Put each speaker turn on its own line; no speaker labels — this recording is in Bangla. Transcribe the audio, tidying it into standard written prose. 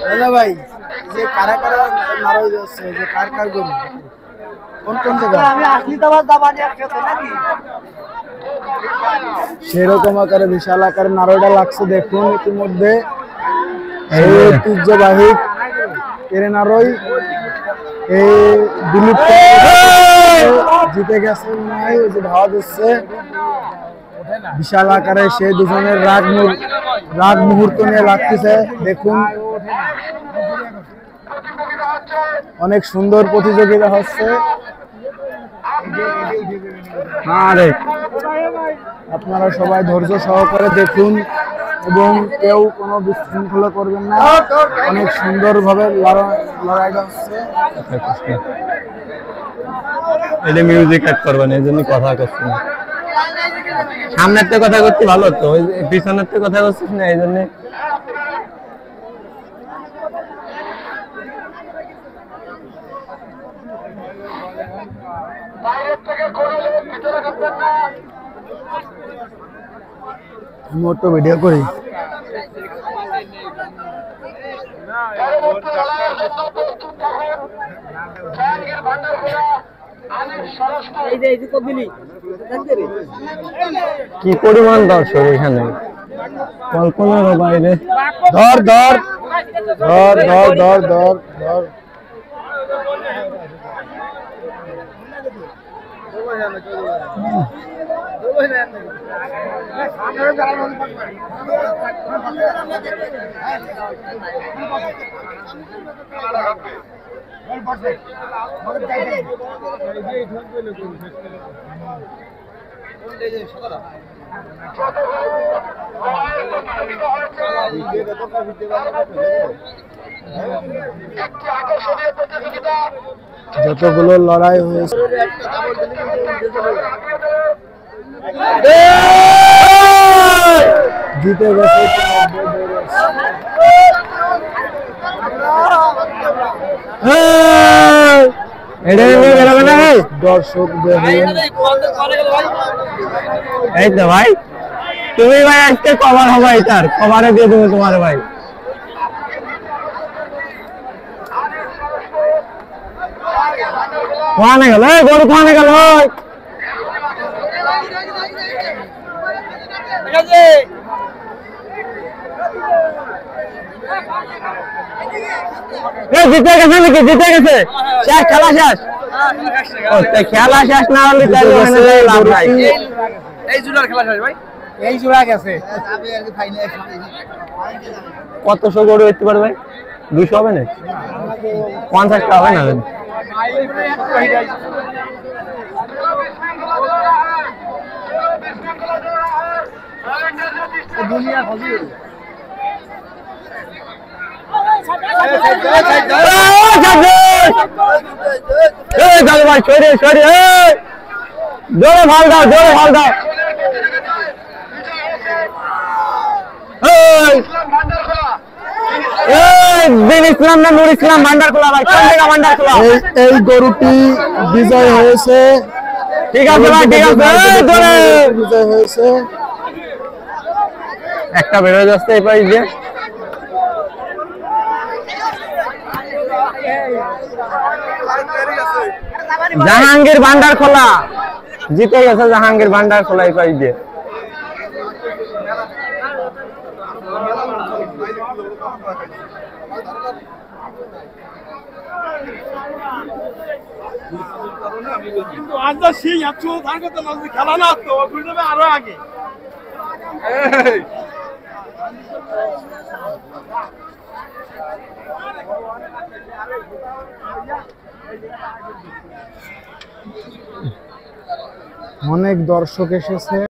দাদা ভাই যে কারা কারা নারাজ হচ্ছে যে কার কার গরু কোন কোন জায়গা আমি আসলি তো আবার দাবানি একসাথে নাকি সেরকম আকারে বিশাল আকারে নারোটা লাগছে দেখুন ইতিমধ্যে এই ঐতিহ্যবাহী কেরে নারই এই দিলীপ জিতে গেছে নাই ওই যে ধাওয়া দিচ্ছে বিশাল আকারে সেই দুজনের রাগ মুহূর্ত নিয়ে লাগতেছে দেখুন অনেক সুন্দর প্রতিযোগিতা হচ্ছে আপনারা সবাই ধৈর্য সহকারে দেখুন এবং কেউ কোনো বিশৃঙ্খলা করবেন না অনেক সুন্দরভাবে লড়াইটা হচ্ছে
এটা মিউজিক অ্যাড করবেন এই জন্য কথা করছি না সামনের তো কথা করতে ভালো তো ওই পিছনের তো কথা করছিস না এই জন্য
মোট ভিডিও করি
কি পরিমাণ দর্শক এখানে কল্পনার বাইরে
ধর ধর ধর ধর ধর ধর ধর যতগুলো লড়াই হয়েছে জিতে গেছে দর্শক দেখুন
এই তো ভাই তুমি ভাই আজকে কভার হবে এটার কভারে দিয়ে দেবো তোমার ভাই কোয়ানে গেল গরু কোয়ানে গেল জিতে গেছে নাকি জিতে গেছে শেষ খেলা শেষ খেলা শেষ না হলে লাভ নাই
এই জুড়ার খেলা শেষ ভাই
এই জোড়া গেছে
কতশো গরু হইতে পারে ভাই 200 হবে না 50টা হবে না
দুনিয়া হবি
ভাই সরে সরে জোরে ভাল দাও জোরে ভাল দাও ইসলাম না নুর ইসলাম ভান্ডার খোলা ভাই কোন জায়গা ভান্ডার খোলা
এই গরুটি বিজয় হয়েছে
ঠিক আছে ভাই ঠিক আছে
বিজয় হয়েছে
একটা বের হয়ে যাচ্ছে এই পাশ দিয়ে জাহাঙ্গীর ভান্ডার খোলা জিতে গেছে জাহাঙ্গীর ভান্ডার খোলা এই পাশ দিয়ে
খেলা না তো আরো আগে
অনেক দর্শক এসেছে।